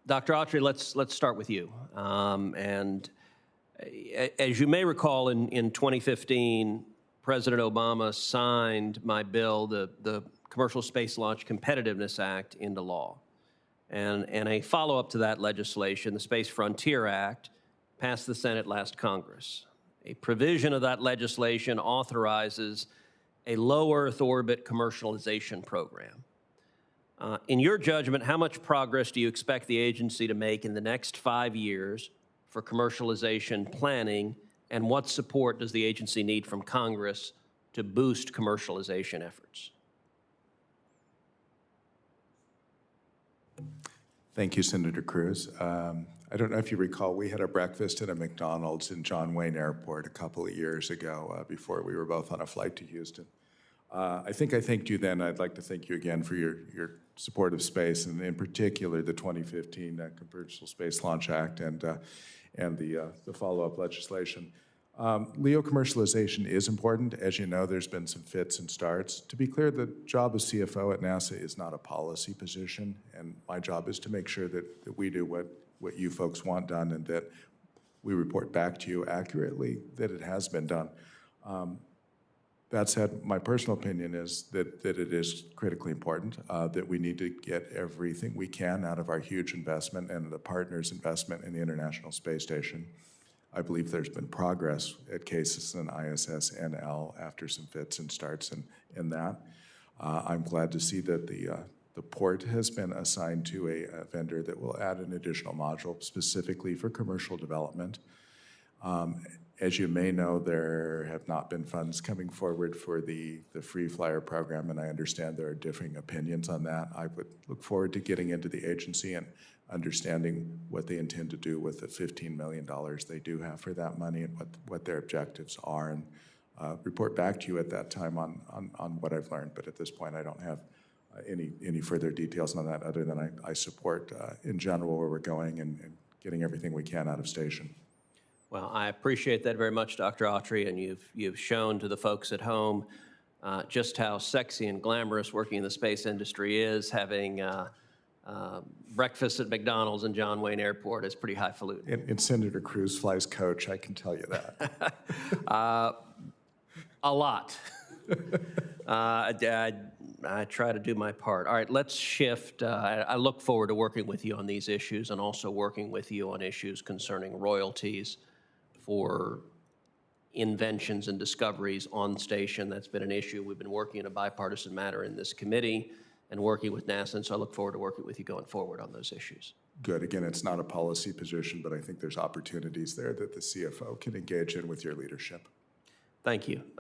Dr. Autry, let's start with you. As you may recall, in 2015, President Obama signed my bill, the Commercial Space Launch Competitiveness Act, into law. And a follow-up to that legislation, the Space Frontier Act, passed the Senate last Congress. A provision of that legislation authorizes a low Earth orbit commercialization program. In your judgment, how much progress do you expect the agency to make in the next 5 years for commercialization planning, and what support does the agency need from Congress to boost commercialization efforts? Thank you, Senator Cruz. I don't know if you recall, we had a breakfast at a McDonald's in John Wayne Airport a couple of years ago before we were both on a flight to Houston. I think I thanked you then. I'd like to thank you again for your support of space, and in particular the 2015 Commercial Space Launch Act and the follow-up legislation. LEO commercialization is important. As you know, there's been some fits and starts. To be clear, the job of CFO at NASA is not a policy position, and my job is to make sure that we do what you folks want done, and that we report back to you accurately that it has been done. That said, my personal opinion is that it is critically important, that we need to get everything we can out of our huge investment and the partners' investment in the International Space Station. I believe there's been progress at CASIS and ISS NL after some fits and starts in that. I'm glad to see that the port has been assigned to a vendor that will add an additional module specifically for commercial development. As you may know, there have not been funds coming forward for the Free Flyer program, and I understand there are differing opinions on that. I would look forward to getting into the agency and understanding what they intend to do with the $15 million they do have for that money, and what their objectives are, and report back to you at that time on what I've learned. But at this point, I don't have any further details on that, other than I support in general where we're going and getting everything we can out of station. Well, I appreciate that very much, Dr. Autry, and you've shown to the folks at home just how sexy and glamorous working in the space industry is. Having breakfast at McDonald's in John Wayne Airport is pretty highfalutin. And Senator Cruz flies coach, I can tell you that. A lot. I try to do my part. All right, let's shift. I look forward to working with you on these issues, and also working with you on issues concerning royalties for inventions and discoveries on station. That's been an issue. We've been working in a bipartisan manner in this committee and working with NASA, and so I look forward to working with you going forward on those issues. Good. Again, it's not a policy position, but I think there's opportunities there that the CFO can engage in with your leadership. Thank you.